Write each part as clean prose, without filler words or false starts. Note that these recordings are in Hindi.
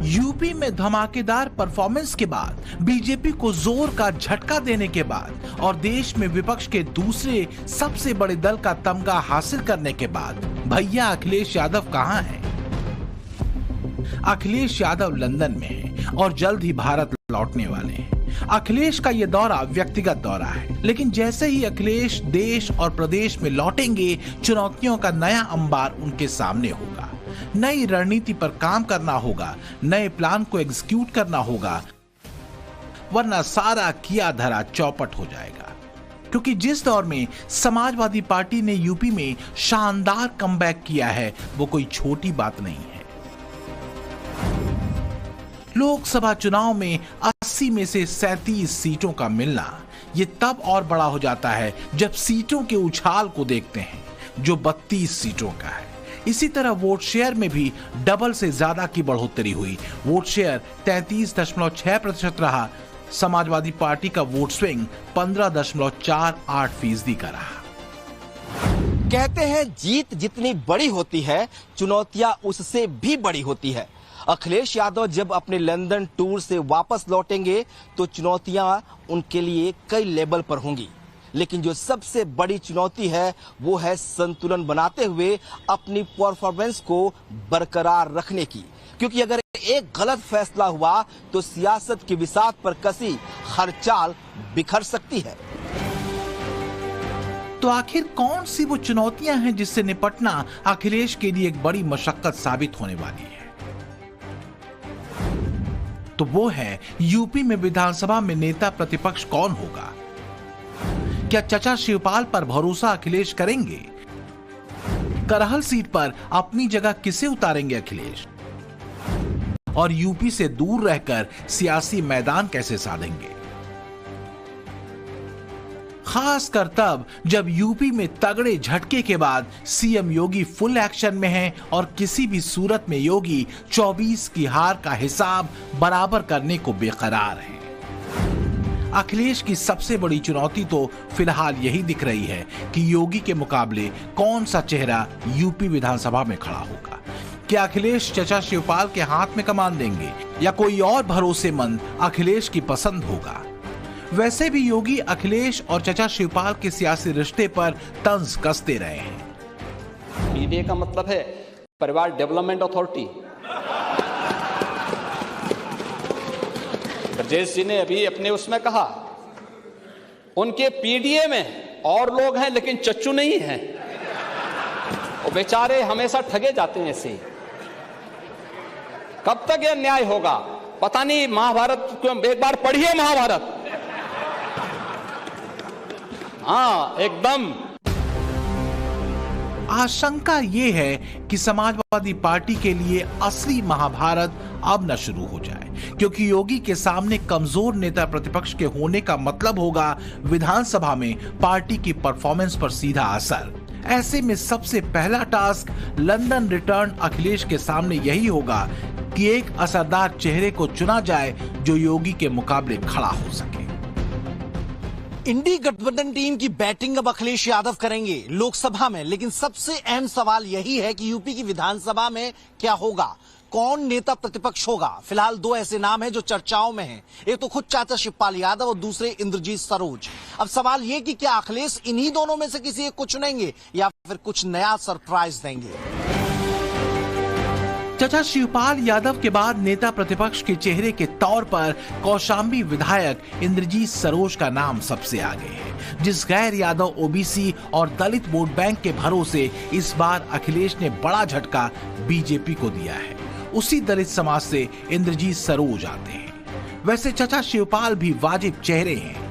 यूपी में धमाकेदार परफॉर्मेंस के बाद, बीजेपी को जोर का झटका देने के बाद और देश में विपक्ष के दूसरे सबसे बड़े दल का तमगा हासिल करने के बाद भैया अखिलेश यादव कहां हैं? अखिलेश यादव लंदन में हैं और जल्द ही भारत लौटने वाले हैं। अखिलेश का यह दौरा व्यक्तिगत दौरा है, लेकिन जैसे ही अखिलेश देश और प्रदेश में लौटेंगे, चुनौतियों का नया अंबार उनके सामने होगा। नई रणनीति पर काम करना होगा, नए प्लान को एग्जीक्यूट करना होगा, वरना सारा किया धरा चौपट हो जाएगा। क्योंकि जिस दौर में समाजवादी पार्टी ने यूपी में शानदार कमबैक किया है, वो कोई छोटी बात नहीं है। लोकसभा चुनाव में 80 में से 37 सीटों का मिलना ये तब और बड़ा हो जाता है जब सीटों के उछाल को देखते हैं, जो 32 सीटों का है। इसी तरह वोट शेयर में भी डबल से ज्यादा की बढ़ोतरी हुई। वोट शेयर 33.6% रहा। समाजवादी पार्टी का वोट स्विंग 15.48% का रहा। कहते हैं जीत जितनी बड़ी होती है, चुनौतियां उससे भी बड़ी होती है। अखिलेश यादव जब अपने लंदन टूर से वापस लौटेंगे तो चुनौतियां उनके लिए कई लेवल पर होंगी, लेकिन जो सबसे बड़ी चुनौती है वो है संतुलन बनाते हुए अपनी परफॉर्मेंस को बरकरार रखने की। क्योंकि अगर एक गलत फैसला हुआ तो सियासत की बिसात पर कसी हर चाल बिखर सकती है। तो आखिर कौन सी वो चुनौतियां हैं जिससे निपटना अखिलेश के लिए एक बड़ी मशक्कत साबित होने वाली है? तो वो है यूपी में विधानसभा में नेता प्रतिपक्ष कौन होगा। क्या चचा शिवपाल पर भरोसा अखिलेश करेंगे? करहल सीट पर अपनी जगह किसे उतारेंगे अखिलेश? और यूपी से दूर रहकर सियासी मैदान कैसे साधेंगे? खासकर तब जब यूपी में तगड़े झटके के बाद सीएम योगी फुल एक्शन में हैं और किसी भी सूरत में योगी 24 की हार का हिसाब बराबर करने को बेकरार हैं। अखिलेश की सबसे बड़ी चुनौती तो फिलहाल यही दिख रही है कि योगी के मुकाबले कौन सा चेहरा यूपी विधानसभा में खड़ा होगा। क्या अखिलेश चचा शिवपाल के हाथ में कमान देंगे या कोई और भरोसेमंद अखिलेश की पसंद होगा? वैसे भी योगी अखिलेश और चचा शिवपाल के सियासी रिश्ते पर तंज कसते रहे हैं। पीडीए का मतलब है परिवार डेवलपमेंट अथॉरिटी। ब्रजेश जी ने अभी अपने उसमें कहा उनके पीडीए में और लोग हैं लेकिन चच्चू नहीं हैं। वो बेचारे हमेशा ठगे जाते हैं ऐसे। कब तक यह न्याय होगा पता नहीं। महाभारत एक बार पढ़िए महाभारत। हाँ एकदम। आशंका ये है कि समाजवादी पार्टी के लिए असली महाभारत अब न शुरू हो जाए, क्योंकि योगी के सामने कमजोर नेता प्रतिपक्ष के होने का मतलब होगा विधानसभा में पार्टी की परफॉर्मेंस पर सीधा असर। ऐसे में सबसे पहला टास्क लंदन रिटर्न अखिलेश के सामने यही होगा कि एक असरदार चेहरे को चुना जाए जो योगी के मुकाबले खड़ा हो सके। इंडी गठबंधन टीम की बैटिंग अब अखिलेश यादव करेंगे लोकसभा में, लेकिन सबसे अहम सवाल यही है कि यूपी की विधानसभा में क्या होगा, कौन नेता प्रतिपक्ष होगा। फिलहाल दो ऐसे नाम हैं जो चर्चाओं में हैं। एक तो खुद चाचा शिवपाल यादव और दूसरे इंद्रजीत सरोज। अब सवाल ये कि क्या अखिलेश इन्हीं दोनों में से किसी एक को चुनेंगे या फिर कुछ नया सरप्राइज देंगे। चचा शिवपाल यादव के बाद नेता प्रतिपक्ष के चेहरे के तौर पर कौशाम्बी विधायक इंद्रजीत सरोज का नाम सबसे आगे है, जिस गैर यादव ओबीसी और दलित वोट बैंक के भरोसे इस बार अखिलेश ने बड़ा झटका बीजेपी को दिया है। उसी दलित समाज से इंद्रजीत सरोज आते हैं। वैसे चचा शिवपाल भी वाजिब चेहरे हैं।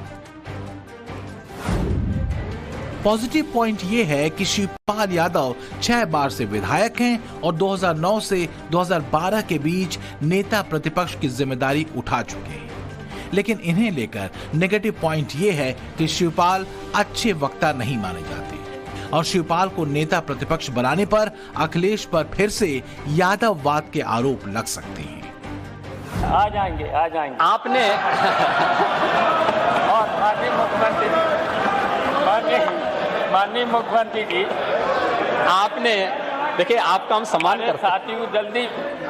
पॉजिटिव पॉइंट यह है कि शिवपाल यादव 6 बार से विधायक हैं और 2009 से 2012 के बीच नेता प्रतिपक्ष की जिम्मेदारी उठा चुके हैं। लेकिन इन्हें लेकर नेगेटिव पॉइंट यह है कि शिवपाल अच्छे वक्ता नहीं माने जाते और शिवपाल को नेता प्रतिपक्ष बनाने पर अखिलेश पर फिर से यादववाद के आरोप लग सकते हैं। आ जाएंगे आपने और माननीय मुख्यमंत्री जी आपने देखिए आपका हम सम्मान करते हैं। साथियों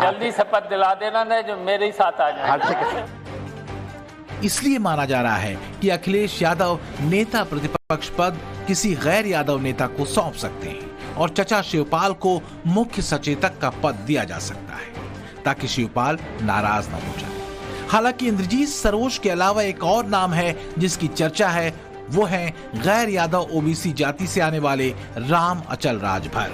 जल्दी शपथ दिला देना ना, जो मेरे ही साथ आ जाए। हाँ, ठीक है। इसलिए माना जा रहा है कि अखिलेश यादव नेता प्रतिपक्ष पद किसी गैर यादव नेता को सौंप सकते हैं और चचा शिवपाल को मुख्य सचेतक का पद दिया जा सकता है ताकि शिवपाल नाराज न हो जाए। हालांकि इंद्रजीत सरोज के अलावा एक और नाम है जिसकी चर्चा है, वो है गैर यादव ओबीसी जाति से आने वाले राम अचल राजभर।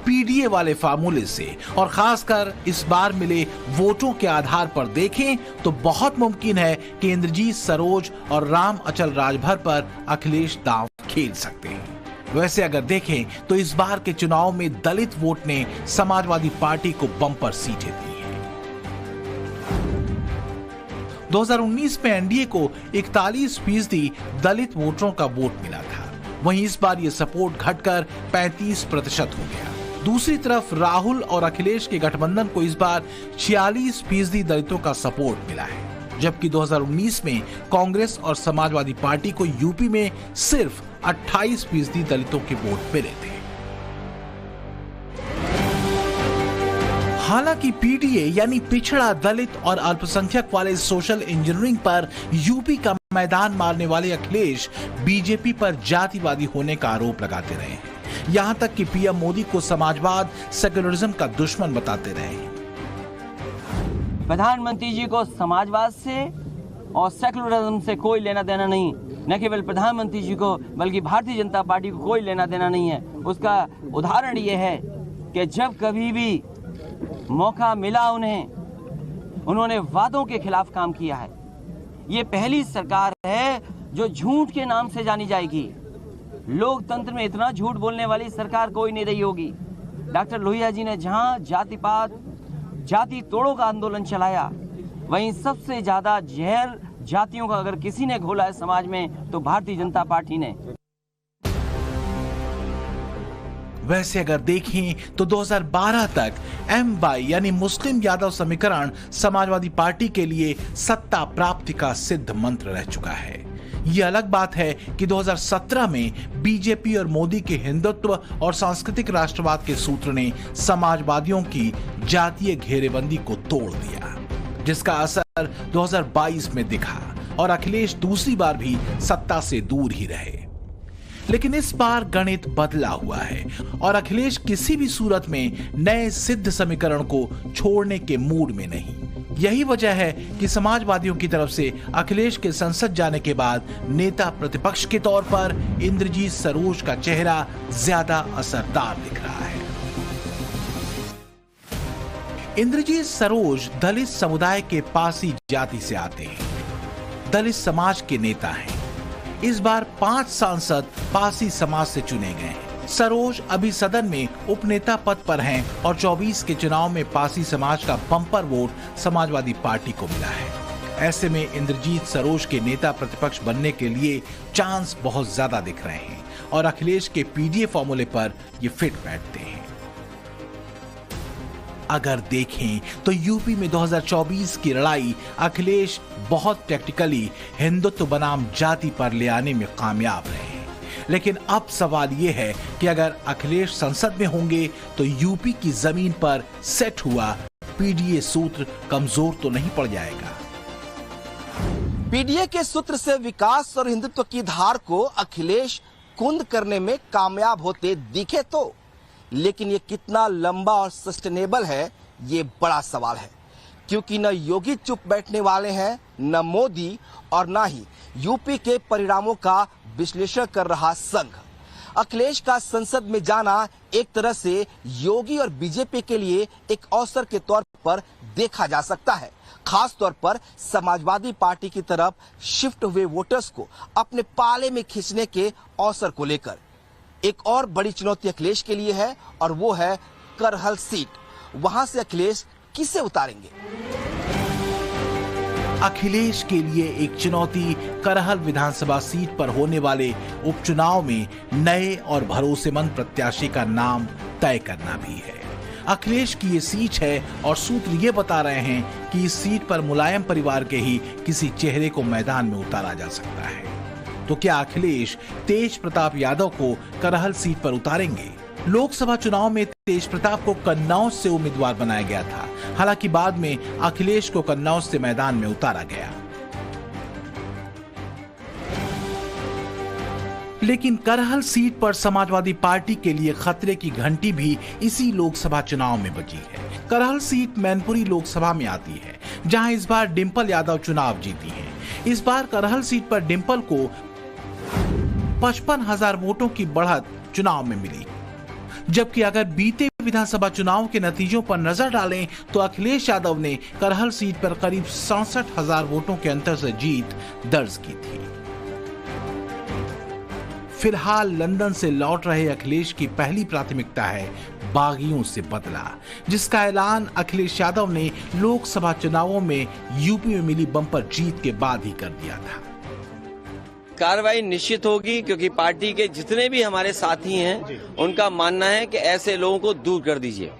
पीडीए वाले फार्मूले से और खासकर इस बार मिले वोटों के आधार पर देखें तो बहुत मुमकिन है कि इंद्रजीत सरोज और राम अचल राजभर पर अखिलेश दांव खेल सकते हैं। वैसे अगर देखें तो इस बार के चुनाव में दलित वोट ने समाजवादी पार्टी को बम्पर सीटें दी हैं। 2019 में एनडीए को 41% दलित वोटरों का वोट मिला था, वहीं इस बार ये सपोर्ट घटकर 35% हो गया। दूसरी तरफ राहुल और अखिलेश के गठबंधन को इस बार 46% दलितों का सपोर्ट मिला है, जबकि 2019 में कांग्रेस और समाजवादी पार्टी को यूपी में सिर्फ 28% दलितों के वोट मिले थे। हालांकि पीडीए यानी पिछड़ा दलित और अल्पसंख्यक वाले सोशल इंजीनियरिंग पर यूपी का मैदान मारने वाले अखिलेश बीजेपी पर जातिवादी होने का आरोप लगाते रहे हैं। यहां तक कि पीएम मोदी को समाजवाद सेक्युलरिज्म का दुश्मन बताते रहे। प्रधानमंत्री जी को समाजवाद से और सेक्युलरिज्म से कोई लेना देना नहीं, न केवल प्रधानमंत्री जी को बल्कि भारतीय जनता पार्टी को कोई लेना देना नहीं है। उसका उदाहरण ये है कि जब कभी भी मौका मिला उन्होंने वादों के खिलाफ काम किया है। ये पहली सरकार है जो झूठ के नाम से जानी जाएगी। लोकतंत्र में इतना झूठ बोलने वाली सरकार कोई नहीं रही होगी। डॉक्टर लोहिया जी ने जहां जातिपात जाति तोड़ों का आंदोलन चलाया, वहीं सबसे ज्यादा जहर जातियों का अगर किसी ने घोला है समाज में तो भारतीय जनता पार्टी ने। वैसे अगर देखें तो 2012 तक MY यानी मुस्लिम यादव समीकरण समाजवादी पार्टी के लिए सत्ता प्राप्ति का सिद्ध मंत्र रह चुका है। ये अलग बात है कि 2017 में बीजेपी और मोदी के हिंदुत्व और सांस्कृतिक राष्ट्रवाद के सूत्र ने समाजवादियों की जातीय घेरेबंदी को तोड़ दिया, जिसका असर 2022 में दिखा और अखिलेश दूसरी बार भी सत्ता से दूर ही रहे। लेकिन इस बार गणित बदला हुआ है और अखिलेश किसी भी सूरत में नए सिद्ध समीकरण को छोड़ने के मूड में नहीं। यही वजह है कि समाजवादियों की तरफ से अखिलेश के संसद जाने के बाद नेता प्रतिपक्ष के तौर पर इंद्रजीत सरोज का चेहरा ज्यादा असरदार दिख रहा है। इंद्रजीत सरोज दलित समुदाय के पासी जाति से आते हैं, दलित समाज के नेता हैं। इस बार 5 सांसद पासी समाज से चुने गए हैं। सरोज अभी सदन में उपनेता पद पर हैं और 24 के चुनाव में पासी समाज का बम्पर वोट समाजवादी पार्टी को मिला है। ऐसे में इंद्रजीत सरोज के नेता प्रतिपक्ष बनने के लिए चांस बहुत ज्यादा दिख रहे हैं और अखिलेश के पीडीए फॉर्मूले पर ये फिट बैठते हैं। अगर देखें तो यूपी में 2024 की लड़ाई अखिलेश बहुत टैक्टिकली हिंदुत्व बनाम जाति पर ले आने में कामयाब रहे हैं। लेकिन अब सवाल यह है कि अगर अखिलेश संसद में होंगे तो यूपी की जमीन पर सेट हुआ पीडीए सूत्र कमजोर तो नहीं पड़ जाएगा। पीडीए के सूत्र से विकास और हिंदुत्व की धार को अखिलेश कुंद करने में कामयाब होते दिखे तो, लेकिन ये कितना लंबा और सस्टेनेबल है, ये बड़ा सवाल है। क्योंकि न योगी चुप बैठने वाले हैं, न मोदी और न ही यूपी के परिणामों का विश्लेषण कर रहा संघ। अखिलेश का संसद में जाना एक तरह से योगी और बीजेपी के लिए एक अवसर के तौर पर देखा जा सकता है, खास तौर पर समाजवादी पार्टी की तरफ शिफ्ट हुए वोटर्स को अपने पाले में खींचने के अवसर को लेकर। एक और बड़ी चुनौती अखिलेश के लिए है और वो है करहल सीट। वहां से अखिलेश किसे उतारेंगे? अखिलेश के लिए एक चुनौती करहल विधानसभा सीट पर होने वाले उपचुनाव में नए और भरोसेमंद प्रत्याशी का नाम तय करना भी है। अखिलेश की ये सीट है और सूत्र ये बता रहे हैं कि इस सीट पर मुलायम परिवार के ही किसी चेहरे को मैदान में उतारा जा सकता है। तो क्या अखिलेश तेज प्रताप यादव को करहल सीट पर उतारेंगे? लोकसभा चुनाव में तेज प्रताप को कन्नौज से उम्मीदवार बनाया गया था। हालांकि बाद में अखिलेश को कन्नौज से मैदान में उतारा गया। लेकिन करहल सीट पर समाजवादी पार्टी के लिए खतरे की घंटी भी इसी लोकसभा चुनाव में बजी है। करहल सीट मैनपुरी लोकसभा में आती है, जहां इस बार डिंपल यादव चुनाव जीती हैं। इस बार करहल सीट पर डिंपल को 55,000 वोटों की बढ़त चुनाव में मिली। जबकि अगर बीते विधानसभा चुनाव के नतीजों पर नजर डालें तो अखिलेश यादव ने करहल सीट पर करीब 67,000 वोटों के अंतर से जीत दर्ज की थी। फिलहाल लंदन से लौट रहे अखिलेश की पहली प्राथमिकता है बागियों से बदला, जिसका ऐलान अखिलेश यादव ने लोकसभा चुनावों में यूपी में मिली बम्पर जीत के बाद ही कर दिया था। कार्रवाई निश्चित होगी, क्योंकि पार्टी के जितने भी हमारे साथी हैं उनका मानना है कि ऐसे लोगों को दूर कर दीजिए।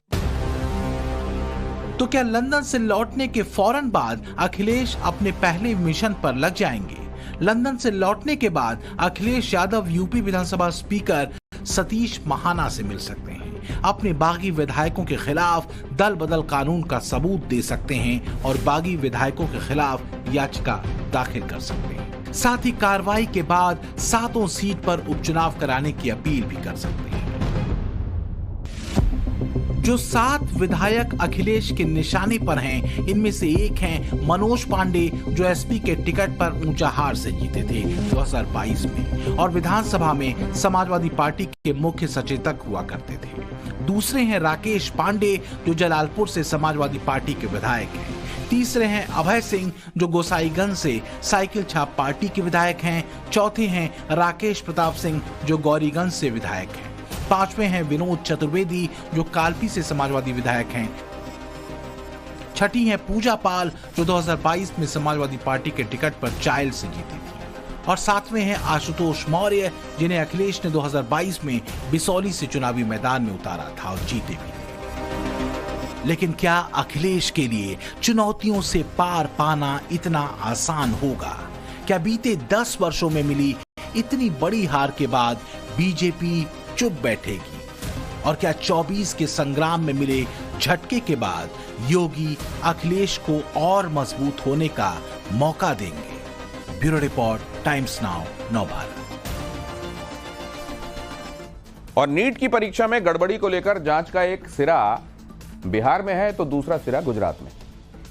तो क्या लंदन से लौटने के फौरन बाद अखिलेश अपने पहले मिशन पर लग जाएंगे? लंदन से लौटने के बाद अखिलेश यादव यूपी विधानसभा स्पीकर सतीश महाना से मिल सकते हैं, अपने बागी विधायकों के खिलाफ दल बदल कानून का सबूत दे सकते हैं और बागी विधायकों के खिलाफ याचिका दाखिल कर सकते हैं। साथ ही कार्रवाई के बाद 7 सीट पर उपचुनाव कराने की अपील भी कर सकते हैं। जो 7 विधायक अखिलेश के निशाने पर हैं, इनमें से एक हैं मनोज पांडे, जो एसपी के टिकट पर ऊंचा हार से जीते थे 2022 में और विधानसभा में समाजवादी पार्टी के मुख्य सचेतक हुआ करते थे। दूसरे हैं राकेश पांडे, जो जलालपुर से समाजवादी पार्टी के विधायक हैं। तीसरे हैं अभय सिंह, जो गोसाईगंज से साइकिल छाप पार्टी के विधायक हैं। चौथे हैं राकेश प्रताप सिंह, जो गौरीगंज से विधायक हैं। पांचवें हैं विनोद चतुर्वेदी, जो कालपी से समाजवादी विधायक हैं। छठी हैं पूजा पाल, जो 2022 में समाजवादी पार्टी के टिकट पर चाइल्ड से जीती थी। और सातवें हैं आशुतोष मौर्य, जिन्हें अखिलेश ने 2022 में बिसौली से चुनावी मैदान में उतारा था और जीते भी थे। लेकिन क्या अखिलेश के लिए चुनौतियों से पार पाना इतना आसान होगा? क्या बीते 10 वर्षों में मिली इतनी बड़ी हार के बाद बीजेपी चुप बैठेगी? और क्या 24 के संग्राम में मिले झटके के बाद योगी अखिलेश को और मजबूत होने का मौका देंगे? Bureau report, times now, Navbharat. और नीट की परीक्षा में गड़बड़ी को लेकर जांच का एक सिरा बिहार में है तो दूसरा सिरा गुजरात में।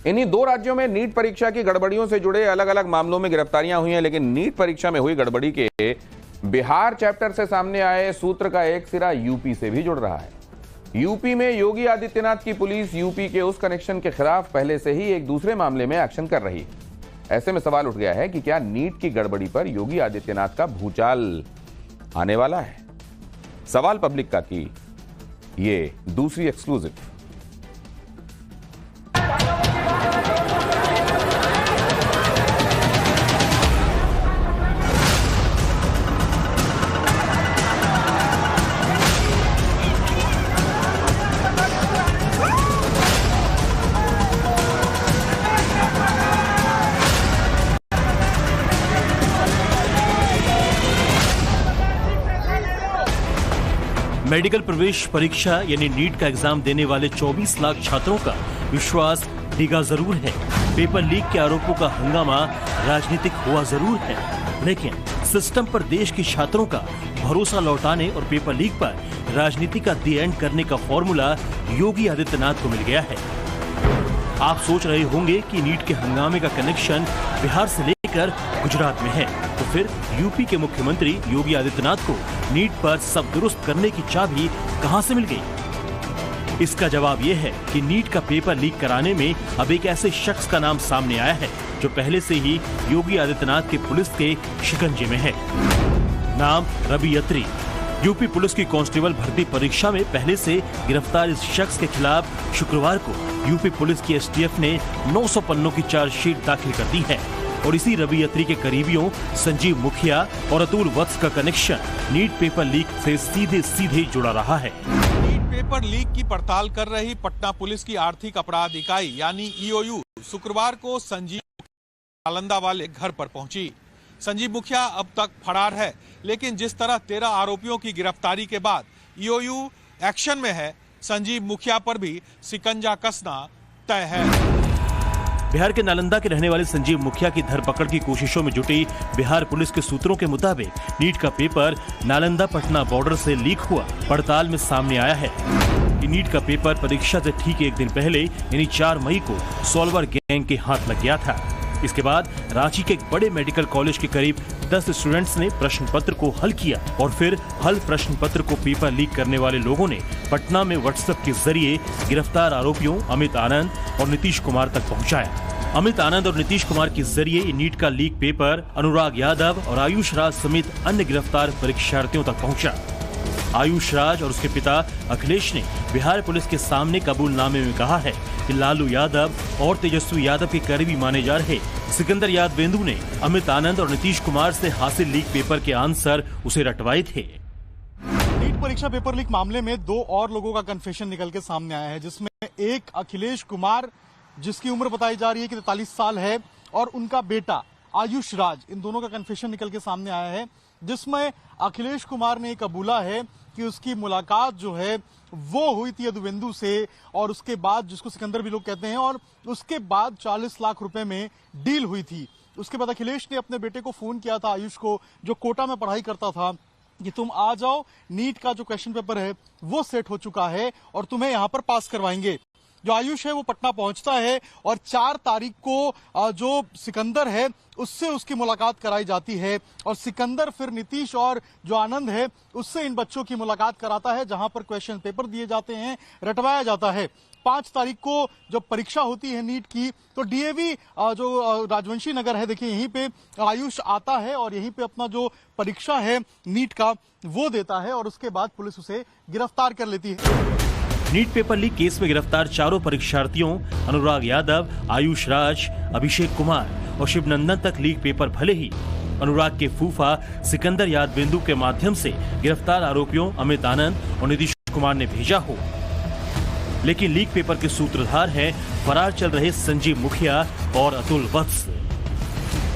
इन्हीं 2 राज्यों में नीट परीक्षा की गड़बड़ियों से जुड़े अलग अलग मामलों में गिरफ्तारियां हुई हैं, लेकिन नीट परीक्षा में हुई गड़बड़ी के बिहार चैप्टर से सामने आए सूत्र का एक सिरा यूपी से भी जुड़ रहा है। यूपी में योगी आदित्यनाथ की पुलिस यूपी के उस कनेक्शन के खिलाफ पहले से ही एक दूसरे मामले में एक्शन कर रही है। ऐसे में सवाल उठ गया है कि क्या नीट की गड़बड़ी पर योगी आदित्यनाथ का भूचाल आने वाला है? सवाल पब्लिक का की ये दूसरी एक्सक्लूसिव। मेडिकल प्रवेश परीक्षा यानी नीट का एग्जाम देने वाले 24 लाख छात्रों का विश्वास डिगा जरूर है। पेपर लीक के आरोपों का हंगामा राजनीतिक हुआ जरूर है, लेकिन सिस्टम पर देश के छात्रों का भरोसा लौटाने और पेपर लीक पर राजनीति का दी एंड करने का फॉर्मूला योगी आदित्यनाथ को मिल गया है। आप सोच रहे होंगे कि नीट के हंगामे का कनेक्शन बिहार से लेकर गुजरात में है, तो फिर यूपी के मुख्यमंत्री योगी आदित्यनाथ को नीट पर सब दुरुस्त करने की चाबी कहां से मिल गई? इसका जवाब यह है कि नीट का पेपर लीक कराने में अब एक ऐसे शख्स का नाम सामने आया है जो पहले से ही योगी आदित्यनाथ की पुलिस के शिकंजे में है। नाम रवि अत्री। यूपी पुलिस की कांस्टेबल भर्ती परीक्षा में पहले से गिरफ्तार इस शख्स के खिलाफ शुक्रवार को यूपी पुलिस की एसटीएफ ने 900 पन्नों की चार्जशीट दाखिल कर दी है। और इसी रवि अत्री के करीबियों संजीव मुखिया और अतुल वत्स का कनेक्शन नीट पेपर लीक से सीधे जुड़ा रहा है। नीट पेपर लीक की पड़ताल कर रही पटना पुलिस की आर्थिक अपराध इकाई यानी ईओयू शुक्रवार को संजीव नालंदा वाले घर पर पहुंची। संजीव मुखिया अब तक फरार है, लेकिन जिस तरह 13 आरोपियों की गिरफ्तारी के बाद ईओयू एक्शन में है, संजीव मुखिया पर भी शिकंजा कसना तय है। बिहार के नालंदा के रहने वाले संजीव मुखिया की धरपकड़ की कोशिशों में जुटी बिहार पुलिस के सूत्रों के मुताबिक नीट का पेपर नालंदा पटना बॉर्डर से लीक हुआ। पड़ताल में सामने आया है कि नीट का पेपर परीक्षा से ठीक एक दिन पहले यानी 4 मई को सॉल्वर गैंग के हाथ लग गया था। इसके बाद रांची के एक बड़े मेडिकल कॉलेज के करीब 10 स्टूडेंट्स ने प्रश्न पत्र को हल किया और फिर हल प्रश्न पत्र को पेपर लीक करने वाले लोगों ने पटना में व्हाट्सएप के जरिए गिरफ्तार आरोपियों अमित आनंद और नीतीश कुमार तक पहुंचाया। अमित आनंद और नीतीश कुमार के जरिए नीट का लीक पेपर अनुराग यादव और आयुष राज समेत अन्य गिरफ्तार परीक्षार्थियों तक पहुंचा। आयुष राज और उसके पिता अखिलेश ने बिहार पुलिस के सामने कबूलनामे में कहा है कि लालू यादव और तेजस्वी यादव के करीबी माने जा रहे सिकंदर यादवेंदु ने अमित आनंद और नीतीश कुमार से हासिल लीक पेपर के आंसर उसे रटवाए थे। नीट परीक्षा पेपर लीक मामले में 2 और लोगों का कन्फेशन निकल के सामने आया है, जिसमें एक अखिलेश कुमार जिसकी उम्र बताई जा रही है कि 43 साल है और उनका बेटा आयुष राज, इन दोनों का कन्फेशन निकल के सामने आया है, जिसमें अखिलेश कुमार ने कबूला है कि उसकी मुलाकात जो है वो हुई थी यदुवेंदु से और उसके बाद, जिसको सिकंदर भी लोग कहते हैं, और उसके बाद 40 लाख रुपए में डील हुई थी। उसके बाद अखिलेश ने अपने बेटे को फोन किया था, आयुष को, जो कोटा में पढ़ाई करता था, कि तुम आ जाओ, नीट का जो क्वेश्चन पेपर है वो सेट हो चुका है और तुम्हें यहाँ पर पास करवाएंगे। जो आयुष है वो पटना पहुंचता है और 4 तारीख को जो सिकंदर है उससे उसकी मुलाकात कराई जाती है और सिकंदर फिर नीतीश और जो आनंद है उससे इन बच्चों की मुलाकात कराता है, जहां पर क्वेश्चन पेपर दिए जाते हैं, रटवाया जाता है। 5 तारीख को जब परीक्षा होती है नीट की, तो डीएवी जो राजवंशी नगर है, देखिए यहीं पे आयुष आता है और यहीं पे अपना जो परीक्षा है नीट का वो देता है और उसके बाद पुलिस उसे गिरफ्तार कर लेती है। नीट पेपर लीक केस में गिरफ्तार चारों परीक्षार्थियों अनुराग यादव, आयुष राज, अभिषेक कुमार और शिवनंदन तक लीक पेपर भले ही अनुराग के फूफा सिकंदर यादवेंदु के माध्यम से गिरफ्तार आरोपियों अमित आनंद और नीतीश कुमार ने भेजा हो, लेकिन लीक पेपर के सूत्रधार हैं फरार चल रहे संजीव मुखिया और अतुल वत्स।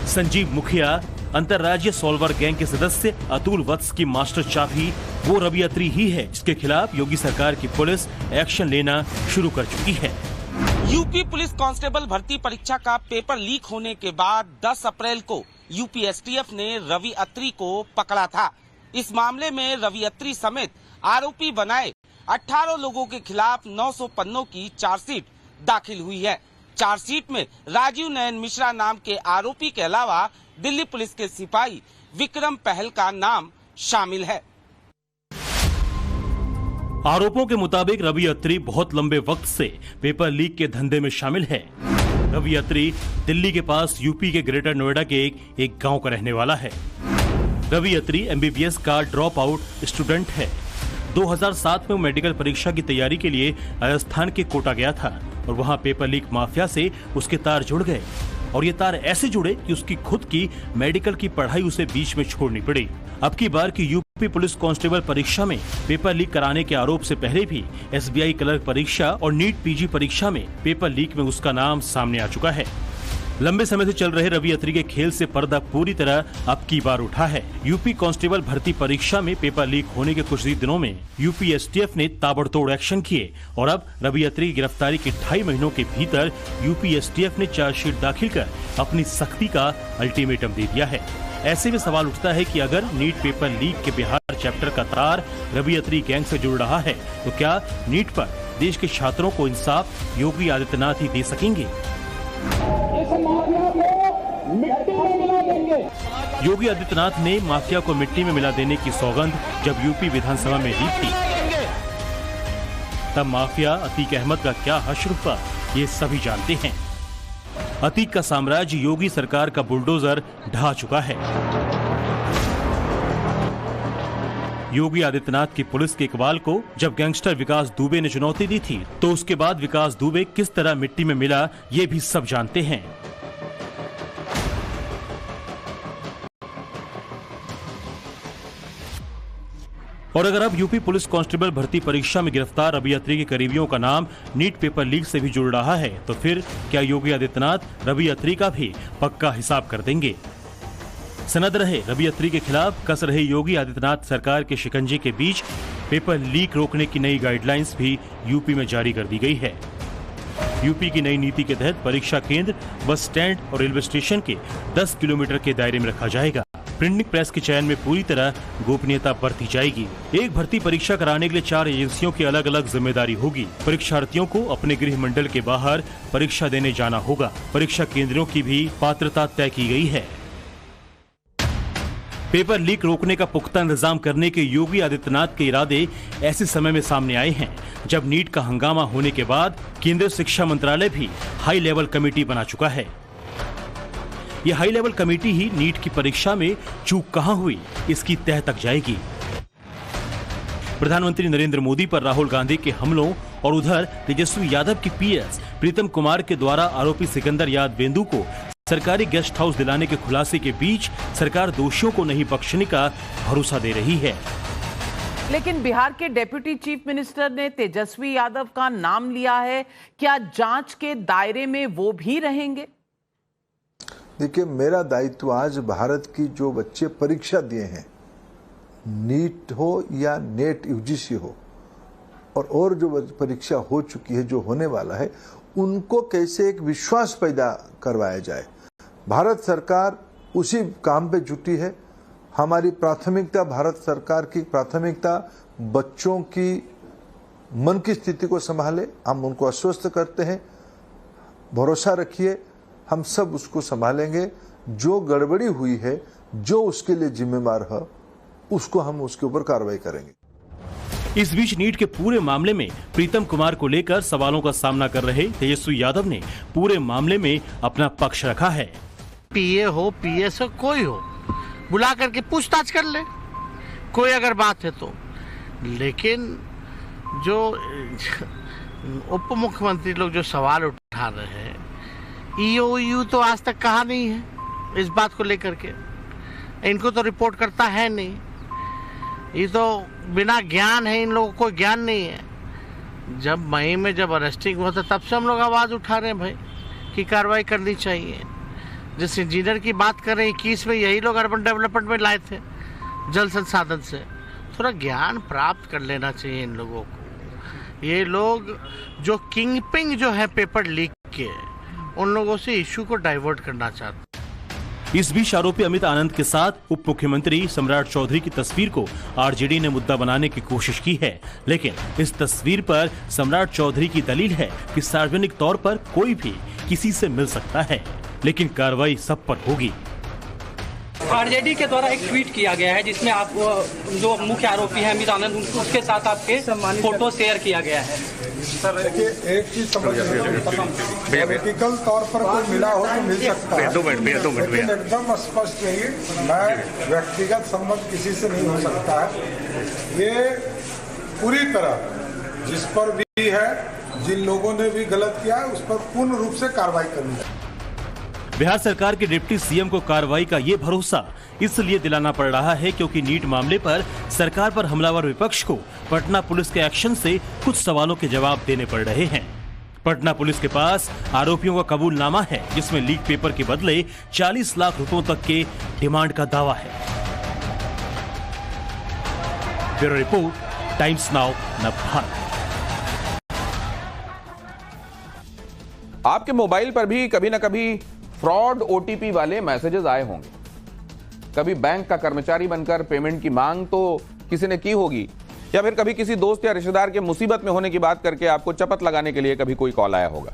संजीव मुखिया अंतर्राज्यीय सॉल्वर गैंग के सदस्य अतुल वत्स की मास्टर चाबी वो रवि अत्री ही है, जिसके खिलाफ योगी सरकार की पुलिस एक्शन लेना शुरू कर चुकी है। यूपी पुलिस कांस्टेबल भर्ती परीक्षा का पेपर लीक होने के बाद 10 अप्रैल को यूपी एसटीएफ ने रवि अत्री को पकड़ा था। इस मामले में रवि अत्री समेत आरोपी बनाए 18 लोगों के खिलाफ 900 पन्नों की चार्जशीट दाखिल हुई है। चार्जशीट में राजीव नयन मिश्रा नाम के आरोपी के अलावा दिल्ली पुलिस के सिपाही विक्रम पहल का नाम शामिल है। आरोपों के मुताबिक रवि अत्री बहुत लंबे वक्त से पेपर लीक के धंधे में शामिल है। रवि अत्री दिल्ली के पास यूपी के ग्रेटर नोएडा के एक गांव का रहने वाला है। रवि अत्री एमबीबीएस का ड्रॉप आउट स्टूडेंट है। 2007 में वो मेडिकल परीक्षा की तैयारी के लिए राजस्थान के कोटा गया था और वहां पेपर लीक माफिया से उसके तार जुड़ गए और ये तार ऐसे जुड़े कि उसकी खुद की मेडिकल की पढ़ाई उसे बीच में छोड़नी पड़ी। अब की बार की यूपी पुलिस कांस्टेबल परीक्षा में पेपर लीक कराने के आरोप से पहले भी एसबीआई क्लर्क परीक्षा और नीट पीजी परीक्षा में पेपर लीक में उसका नाम सामने आ चुका है। लंबे समय से चल रहे रवि अत्री के खेल से पर्दा पूरी तरह अब की बार उठा है। यूपी कांस्टेबल भर्ती परीक्षा में पेपर लीक होने के कुछ ही दिनों में यूपी एसटीएफ ने ताबड़तोड़ एक्शन किए और अब रवि अत्री की गिरफ्तारी के 2.5 महीनों के भीतर यूपी एसटीएफ ने चार्जशीट दाखिल कर अपनी सख्ती का अल्टीमेटम दे दिया है। ऐसे में सवाल उठता है कि अगर नीट पेपर लीक के बिहार चैप्टर का तार रवि अत्री गैंग से जुड़ रहा है तो क्या नीट पर देश के छात्रों को इंसाफ योगी आदित्यनाथ ही दे सकेंगे? योगी आदित्यनाथ ने माफिया को मिट्टी में मिला देने की सौगंध जब यूपी विधानसभा में दी थी, तब माफिया अतीक अहमद का क्या हश्र हुआ ये सभी जानते हैं। अतीक का साम्राज्य योगी सरकार का बुलडोजर ढहा चुका है। योगी आदित्यनाथ की पुलिस के इकबाल को जब गैंगस्टर विकास दुबे ने चुनौती दी थी तो उसके बाद विकास दुबे किस तरह मिट्टी में मिला ये भी सब जानते हैं। और अगर अब यूपी पुलिस कांस्टेबल भर्ती परीक्षा में गिरफ्तार रवि अत्री के करीबियों का नाम नीट पेपर लीक से भी जुड़ रहा है तो फिर क्या योगी आदित्यनाथ रवि अत्री का भी पक्का हिसाब कर देंगे? सनद रहे रवि अत्री के खिलाफ कस रहे योगी आदित्यनाथ सरकार के शिकंजे के बीच पेपर लीक रोकने की नई गाइडलाइंस भी यूपी में जारी कर दी गई है। यूपी की नई नीति के तहत परीक्षा केंद्र बस स्टैंड और रेलवे स्टेशन के 10 किलोमीटर के दायरे में रखा जाएगा। प्रिंटिंग प्रेस के चयन में पूरी तरह गोपनीयता बरती जाएगी। एक भर्ती परीक्षा कराने के लिए 4 एजेंसियों की अलग अलग जिम्मेदारी होगी। परीक्षार्थियों को अपने गृह मंडल के बाहर परीक्षा देने जाना होगा। परीक्षा केंद्रों की भी पात्रता तय की गई है। पेपर लीक रोकने का पुख्ता इंतजाम करने के योगी आदित्यनाथ के इरादे ऐसे समय में सामने आए हैं जब नीट का हंगामा होने के बाद केंद्रीय शिक्षा मंत्रालय भी हाई लेवल कमेटी बना चुका है। यह हाई लेवल कमेटी ही नीट की परीक्षा में चूक कहां हुई इसकी तह तक जाएगी। प्रधानमंत्री नरेंद्र मोदी पर राहुल गांधी के हमलों और उधर तेजस्वी यादव की पीएस प्रीतम कुमार के द्वारा आरोपी सिकंदर यादवेंदु को सरकारी गेस्ट हाउस दिलाने के खुलासे के बीच सरकार दोषियों को नहीं बख्शने का भरोसा दे रही है। लेकिन बिहार के डेप्यूटी चीफ मिनिस्टर ने तेजस्वी यादव का नाम लिया है। क्या जांच के दायरे में वो भी रहेंगे? देखिए, मेरा दायित्व आज भारत की जो बच्चे परीक्षा दिए हैं, नीट हो या नेट यूजीसी हो, और जो परीक्षा हो चुकी है, जो होने वाला है, उनको कैसे एक विश्वास पैदा करवाया जाए। भारत सरकार उसी काम पे जुटी है। हमारी प्राथमिकता, भारत सरकार की प्राथमिकता बच्चों की मन की स्थिति को संभाले। हम उनको आश्वस्त करते हैं, भरोसा रखिए, हम सब उसको संभालेंगे। जो गड़बड़ी हुई है, जो उसके लिए जिम्मेदार है, उसको हम उसके ऊपर कार्रवाई करेंगे। इस बीच नीट के पूरे मामले में प्रीतम कुमार को लेकर सवालों का सामना कर रहे तेजस्वी यादव ने पूरे मामले में अपना पक्ष रखा है। पीए हो, पीएस हो, कोई हो, बुला करके पूछताछ कर ले, कोई अगर बात है तो। लेकिन जो उप मुख्यमंत्री लोग जो सवाल उठा रहे हैं, ईओयू तो आज तक कहा नहीं है इस बात को लेकर के। इनको तो रिपोर्ट करता है नहीं। ये तो बिना ज्ञान है, इन लोगों को ज्ञान नहीं है। जब मई में जब अरेस्टिंग हुआ था, तब से हम लोग आवाज उठा रहे हैं भाई कि कार्रवाई करनी चाहिए। जिस इंजीनियर की बात कर रहे हैं, 21 में यही लोग अर्बन डेवलपमेंट में लाए थे जल संसाधन से। थोड़ा ज्ञान प्राप्त कर लेना चाहिए इन लोगों को। ये लोग जो किंगपिंग जो है पेपर लीक के, उन लोगों से इश्यू को डाइवर्ट करना चाहते हैं। इस बीच आरोपी अमित आनंद के साथ उप मुख्यमंत्री सम्राट चौधरी की तस्वीर को आरजेडी ने मुद्दा बनाने की कोशिश की है, लेकिन इस तस्वीर पर सम्राट चौधरी की दलील है कि सार्वजनिक तौर पर कोई भी किसी से मिल सकता है, लेकिन कार्रवाई सब पर होगी। आरजेडी के द्वारा एक ट्वीट किया गया है जिसमें आप जो मुख्य आरोपी हैं अमित आनंद, उसके साथ आपके फोटो शेयर किया गया है। सर देखिए, एक चीज समझिए, पॉलिटिकल तौर पर कोई मिला हो तो मिल सकता है, लेकिन एकदम स्पष्ट रहिए, मैं व्यक्तिगत संबंध किसी से नहीं हो सकता है। ये पूरी तरह जिस पर भी है, जिन लोगों ने भी गलत किया है, उस पर पूर्ण रूप से कार्रवाई करनी है। बिहार सरकार के डिप्टी सीएम को कार्रवाई का ये भरोसा इसलिए दिलाना पड़ रहा है क्योंकि नीट मामले पर सरकार पर हमलावर विपक्ष को पटना पुलिस के एक्शन से कुछ सवालों के जवाब देने पड़ रहे हैं। पटना पुलिस के पास आरोपियों का कबूलनामा है जिसमें लीक पेपर के बदले 40 लाख रुपयों तक के डिमांड का दावा है। Bureau report, times now Navbharat. आपके मोबाइल पर भी कभी ना कभी फ्रॉड ओटीपी वाले मैसेजेस आए होंगे। कभी बैंक का कर्मचारी बनकर पेमेंट की मांग तो किसी ने की होगी, या फिर कभी किसी दोस्त या रिश्तेदार के मुसीबत में होने की बात करके आपको चपत लगाने के लिए कभी कोई कॉल आया होगा।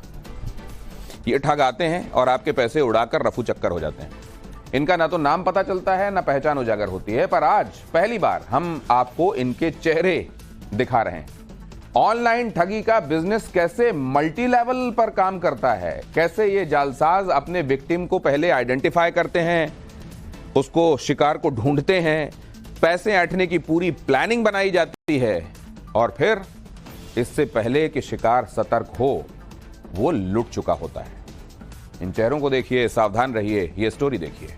ये ठग आते हैं और आपके पैसे उड़ाकर रफू चक्कर हो जाते हैं। इनका ना तो नाम पता चलता है, ना पहचान उजागर होती है, पर आज पहली बार हम आपको इनके चेहरे दिखा रहे हैं। ऑनलाइन ठगी का बिजनेस कैसे मल्टी लेवल पर काम करता है, कैसे ये जालसाज अपने विक्टिम को पहले आइडेंटिफाई करते हैं, उसको शिकार को ढूंढते हैं, पैसे ऐंठने की पूरी प्लानिंग बनाई जाती है और फिर इससे पहले कि शिकार सतर्क हो वो लुट चुका होता है। इन चेहरों को देखिए, सावधान रहिए, ये स्टोरी देखिए।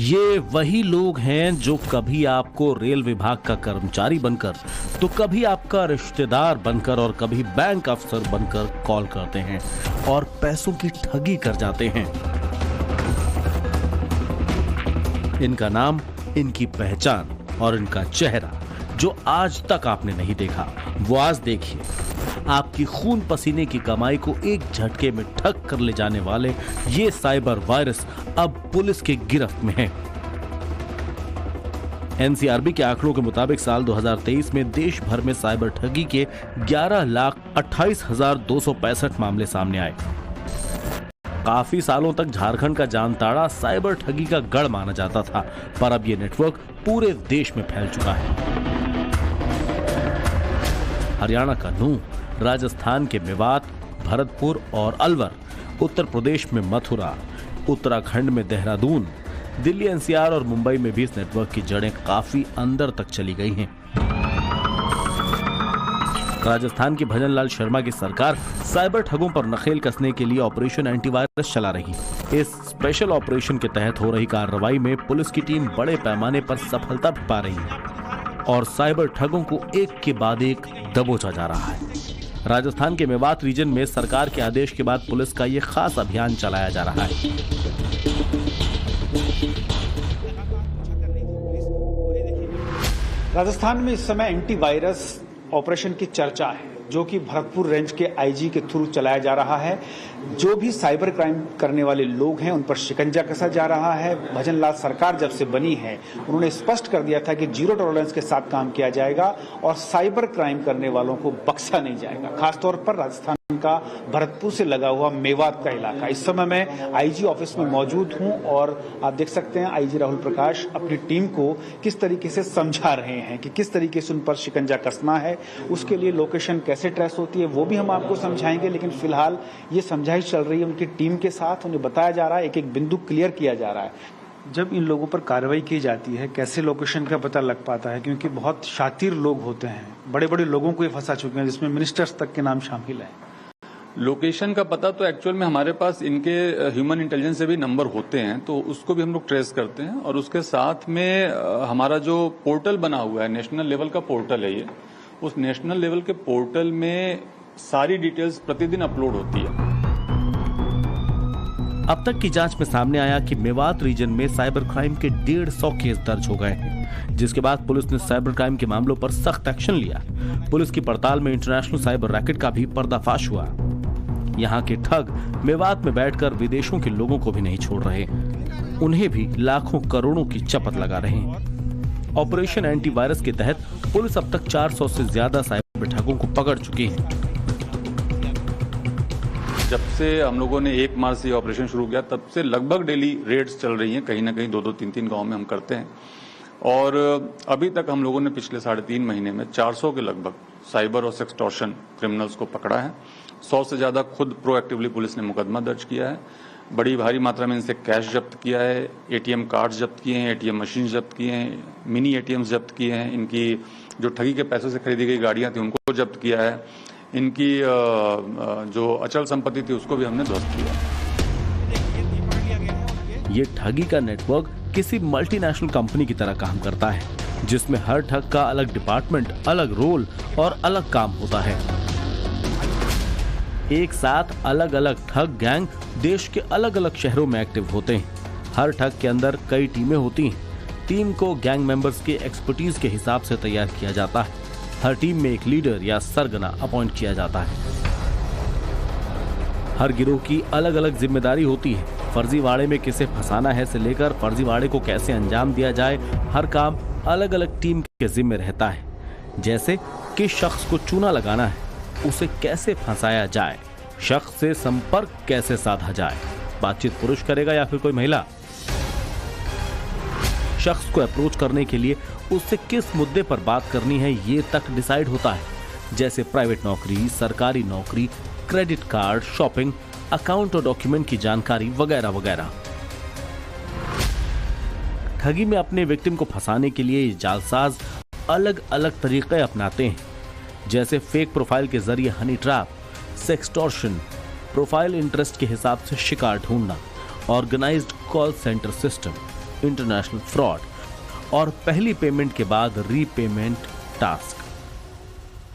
ये वही लोग हैं जो कभी आपको रेल विभाग का कर्मचारी बनकर, तो कभी आपका रिश्तेदार बनकर और कभी बैंक अफसर बनकर कॉल करते हैं और पैसों की ठगी कर जाते हैं। इनका नाम, इनकी पहचान और इनका चेहरा जो आज तक आपने नहीं देखा, वो आज देखिए। आपकी खून पसीने की कमाई को एक झटके में ठग कर ले जाने वाले ये साइबर वायरस अब पुलिस के गिरफ्त में है। एनसीआरबी के आंकड़ों के मुताबिक साल 2023 में देश भर में साइबर ठगी के 11,28,265 मामले सामने आए। काफी सालों तक झारखंड का जामताड़ा साइबर ठगी का गढ़ माना जाता था, पर अब यह नेटवर्क पूरे देश में फैल चुका है। हरियाणा का नूह, राजस्थान के मेवात, भरतपुर और अलवर, उत्तर प्रदेश में मथुरा, उत्तराखंड में देहरादून, दिल्ली एनसीआर और मुंबई में भी इस नेटवर्क की जड़ें काफी अंदर तक चली गई हैं। राजस्थान की भजनलाल शर्मा की सरकार साइबर ठगों पर नकेल कसने के लिए ऑपरेशन एंटीवायरस चला रही है। इस स्पेशल ऑपरेशन के तहत हो रही कार्रवाई में पुलिस की टीम बड़े पैमाने पर सफलता भी पा रही है और साइबर ठगों को एक के बाद एक दबोचा जा रहा है। राजस्थान के मेवात रीजन में सरकार के आदेश के बाद पुलिस का ये खास अभियान चलाया जा रहा है। राजस्थान में इस समय एंटीवायरस ऑपरेशन की चर्चा है, जो कि भरतपुर रेंज के आईजी के थ्रू चलाया जा रहा है। जो भी साइबर क्राइम करने वाले लोग हैं उन पर शिकंजा कसा जा रहा है। भजनलाल सरकार जब से बनी है उन्होंने स्पष्ट कर दिया था कि जीरो टॉलरेंस के साथ काम किया जाएगा और साइबर क्राइम करने वालों को बख्शा नहीं जाएगा। खासतौर पर राजस्थान का भरतपुर से लगा हुआ मेवात का इलाका। इस समय मैं आईजी ऑफिस में मौजूद हूं और आप देख सकते हैं आईजी राहुल प्रकाश अपनी टीम को किस तरीके से समझा रहे हैं कि किस तरीके से उन पर शिकंजा कसना है। उसके लिए लोकेशन कैसे ट्रेस होती है वो भी हम आपको समझाएंगे, लेकिन फिलहाल ये समझाइश चल रही है उनकी टीम के साथ। उन्हें बताया जा रहा है, एक एक बिंदु क्लियर किया जा रहा है। जब इन लोगों पर कार्रवाई की जाती है कैसे लोकेशन का पता लग पाता है, क्योंकि बहुत शातिर लोग होते हैं, बड़े बड़े लोगों को ये फंसा चुके हैं जिसमें मिनिस्टर्स तक के नाम शामिल है। लोकेशन का पता तो एक्चुअल में हमारे पास इनके ह्यूमन इंटेलिजेंस से भी नंबर होते हैं, तो उसको भी हम लोग ट्रेस करते हैं। और उसके साथ में हमारा जो पोर्टल बना हुआ है, नेशनल लेवल का पोर्टल है ये, उस नेशनल लेवल के पोर्टल में सारी डिटेल्स प्रतिदिन अपलोड होती है। अब तक की जांच में सामने आया कि मेवात रीजन में साइबर क्राइम के 150 केस दर्ज हो गए हैं, जिसके बाद पुलिस ने साइबर क्राइम के मामलों पर सख्त एक्शन लिया। पुलिस की पड़ताल में इंटरनेशनल साइबर रैकेट का भी पर्दाफाश हुआ। यहाँ के ठग मेवात में बैठकर विदेशों के लोगों को भी नहीं छोड़ रहे, उन्हें भी लाखों करोड़ों की चपत लगा रहे हैं। ऑपरेशन एंटीवायरस के तहत पुलिस अब तक 400 से ज्यादा साइबर ठगों को पकड़ चुकी है। जब से हम लोगों ने 1 मार्च से ऑपरेशन शुरू किया तब से लगभग डेली रेड्स चल रही हैं, कहीं ना कहीं 2-2, 3-3 गांव में हम करते हैं। और अभी तक हम लोगों ने पिछले 3.5 महीने में 400 के लगभग साइबर और सेक्सटॉर्शन क्रिमिनल्स को पकड़ा है। 100 से ज्यादा खुद प्रोएक्टिवली पुलिस ने मुकदमा दर्ज किया है। बड़ी भारी मात्रा में इनसे कैश जब्त किया है, एटीएम कार्ड्स जब्त किए हैं, एटीएम मशीन जब्त किए हैं, मिनी एटीएम्स जब्त किए हैं, इनकी जो ठगी के पैसों से खरीदी गई गाड़ियां थी उनको जब्त किया है, इनकी जो अचल संपत्ति थी उसको भी हमने ध्वस्त किया। ये ठगी का नेटवर्क किसी मल्टीनेशनल कंपनी की तरह काम करता है, जिसमें हर ठग का अलग डिपार्टमेंट, अलग रोल और अलग काम होता है। एक साथ अलग अलग ठग गैंग देश के अलग अलग शहरों में एक्टिव होते हैं। हर ठग के अंदर कई टीमें होती हैं। टीम को गैंग मेंबर्स के एक्सपर्टीज के हिसाब से तैयार किया जाता है। हर टीम में एक लीडर या सरगना अपॉइंट किया जाता है। हर गिरोह की अलग अलग जिम्मेदारी होती है। फर्जीवाड़े में किसे फंसाना है से लेकर फर्जीवाड़े को कैसे अंजाम दिया जाए, हर काम अलग अलग टीम के जिम्मे रहता है। जैसे किस शख्स को चूना लगाना है, उसे कैसे फंसाया जाए, शख्स से संपर्क कैसे साधा जाए, बातचीत पुरुष करेगा या फिर कोई महिला, शख्स को अप्रोच करने के लिए उससे किस मुद्दे पर बात करनी है ये तक डिसाइड होता है। जैसे प्राइवेट नौकरी, सरकारी नौकरी, क्रेडिट कार्ड, शॉपिंग, अकाउंट और डॉक्यूमेंट की जानकारी वगैरह वगैरह। ठगी में अपने विक्टिम को फंसाने के लिए ये जालसाज अलग अलग तरीके अपनाते हैं, जैसे फेक प्रोफाइल के जरिए honey trap, sextortion, profile interest के हिसाब से शिकार ढूंढना, organised call centre system. International fraud और पहली पेमेंट के बाद रीपेमेंट टास्क।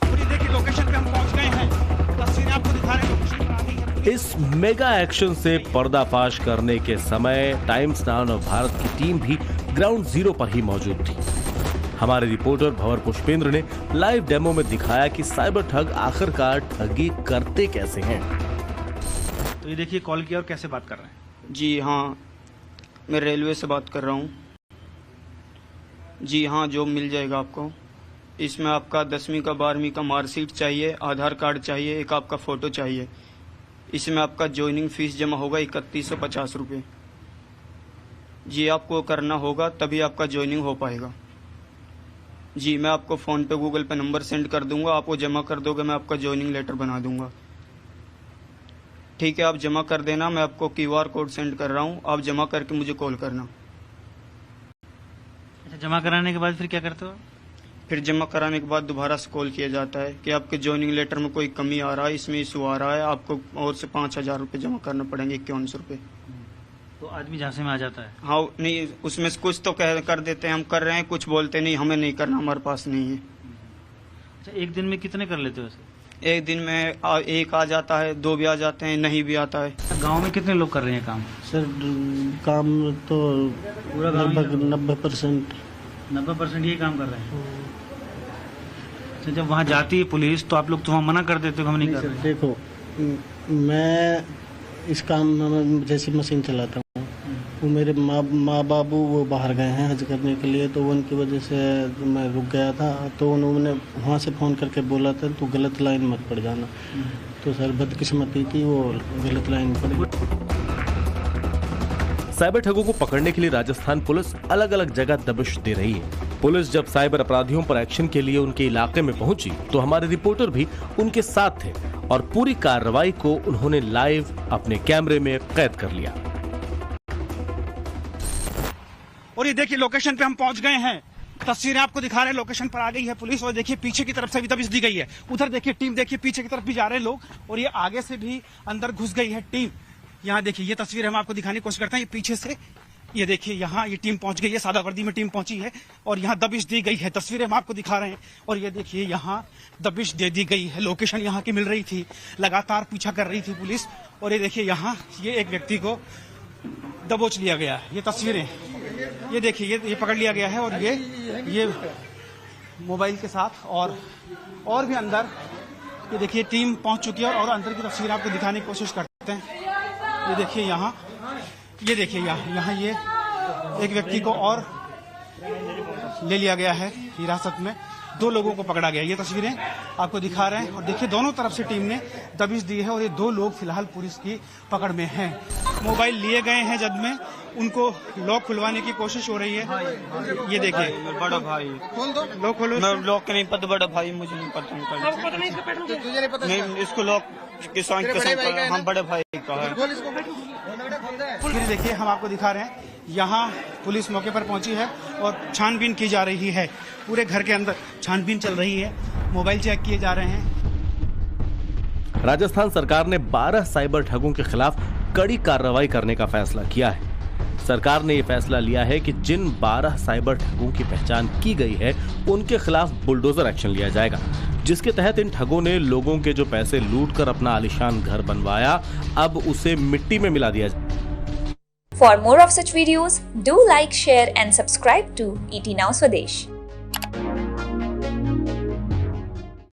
देखिए लोकेशन पे हम पहुंच गए हैं, तस्वीरें आपको दिखा रहे हैं, लोकेशन पर आ गई है। इस मेगा एक्शन से पर्दाफाश करने के समय टाइम्स नाउ और भारत की टीम भी ग्राउंड जीरो पर ही मौजूद थी। हमारे रिपोर्टर भंवर पुष्पेंद्र ने लाइव डेमो में दिखाया कि साइबर ठग आखिरकार ठगी करते कैसे हैं। तो ये देखिए कॉल किया और कैसे बात कर रहे हैं। जी हाँ, मैं रेलवे से बात कर रहा हूँ। जी हाँ, जॉब मिल जाएगा आपको। इसमें आपका 10वीं का 12वीं का मार्कशीट चाहिए, आधार कार्ड चाहिए, एक आपका फ़ोटो चाहिए। इसमें आपका ज्वाइनिंग फीस जमा होगा 3150 रुपये। जी आपको करना होगा तभी आपका ज्वाइनिंग हो पाएगा। जी मैं आपको फ़ोन पे गूगल पे नंबर सेंड कर दूंगा, आप वो जमा कर दोगे, मैं आपका ज्वाइनिंग लेटर बना दूंगा। ठीक है, आप जमा कर देना, मैं आपको QR कोड सेंड कर रहा हूँ, आप जमा करके मुझे कॉल करना। अच्छा, जमा कराने के बाद फिर क्या करते हो? फिर जमा कराने के बाद दोबारा से कॉल किया जाता है कि आपके ज्वाइनिंग लेटर में कोई कमी आ रहा है, इसमें इशू आ रहा है, आपको और से 5000 रुपये जमा करना पड़ेंगे, 5100 रुपये। तो आदमी झांसे में आ जाता है। हाँ, नहीं उसमें से कुछ तो कर देते हैं, हम कर रहे हैं, कुछ बोलते नहीं, हमें नहीं करना, हमारे पास नहीं है। अच्छा, एक दिन में कितने कर लेते हो ऐसे? एक दिन में एक आ जाता है, 2 भी आ जाते हैं, नहीं भी आता है। गांव में कितने लोग कर रहे हैं काम? सर काम तो लगभग 90% 90% ये काम कर रहे हैं। तो जब वहाँ जाती है पुलिस तो आप लोग तो वहाँ मना कर देते हो, हम नहीं कर रहे? देखो, मैं इस काम में जैसी मशीन चलाता हूँ, वो मेरे माँ बाबू वो बाहर गए हैं हज करने के लिए, तो उनकी वजह से मैं रुक गया था। तो उन्होंने वहाँ से फ़ोन करके बोला था तो गलत लाइन मत पड़ जाना। तो सर बदकिस्मती थी, वो गलत लाइन पड़ गई। साइबर ठगों को पकड़ने के लिए राजस्थान पुलिस अलग अलग जगह दबिश दे रही है। पुलिस जब साइबर अपराधियों पर एक्शन के लिए उनके इलाके में पहुंची तो हमारे रिपोर्टर भी उनके साथ थे और पूरी कार्रवाई को उन्होंने लाइव अपने कैमरे में कैद कर लिया। और ये देखिए लोकेशन पे हम पहुंच गए हैं, तस्वीरें आपको दिखा रहे हैं, लोकेशन पर आ गई है पुलिस। और देखिए पीछे की तरफ से भी दबिश दी गई है, उधर देखिए टीम, देखिए पीछे की तरफ भी जा रहे हैं लोग, और ये आगे से भी अंदर घुस गई है टीम। यहाँ देखिए ये तस्वीर हम आपको दिखाने की कोशिश करते हैं, ये पीछे से ये देखिए यहाँ ये टीम पहुंच गई है, सादा वर्दी में टीम पहुंची है और यहाँ दबिश दी गई है। तस्वीरें हम आपको दिखा रहे हैं और ये देखिए यहाँ दबिश दे दी गई है। लोकेशन यहाँ की मिल रही थी, लगातार पीछा कर रही थी पुलिस। और ये देखिए यहाँ ये एक व्यक्ति को दबोच लिया गया है। ये तस्वीरें ये देखिए ये पकड़ लिया गया है और ये मोबाइल के साथ और भी अंदर ये देखिए टीम पहुंच चुकी है और अंदर की तस्वीर आपको दिखाने की कोशिश करते हैं। ये देखिए यहाँ ये देखिए यहाँ ये एक व्यक्ति को और ले लिया गया है हिरासत में, 2 लोगों को पकड़ा गया। ये तस्वीरें आपको दिखा रहे हैं और देखिए दोनों तरफ से टीम ने दबिश दी है और ये 2 लोग फिलहाल पुलिस की पकड़ में हैं। मोबाइल लिए गए हैं जद में, उनको लॉक खुलवाने की कोशिश हो रही है। ये देखिए बड़ा भाई लॉक खोलो। मैं लॉक के नहीं पता, बड़ा भाई मुझे नहीं पता नहीं, इसको लॉक किसान हम बड़े भाई का है। फिर देखिए हम आपको दिखा रहे हैं यहाँ पुलिस मौके पर पहुंची है और छानबीन की जा रही है, पूरे घर के अंदर छानबीन चल रही है, मोबाइल चेक किए जा रहे हैं। राजस्थान सरकार ने 12 साइबर ठगों के खिलाफ कड़ी कार्रवाई करने का फैसला किया है। सरकार ने यह फैसला लिया है कि जिन 12 साइबर ठगों की पहचान की गई है उनके खिलाफ बुलडोजर एक्शन लिया जाएगा, जिसके तहत इन ठगों ने लोगों के जो पैसे लूटकर अपना आलीशान घर बनवाया अब उसे मिट्टी में मिला दिया जाए। For more of such videos, do like, share and subscribe to ET Now Swadesh.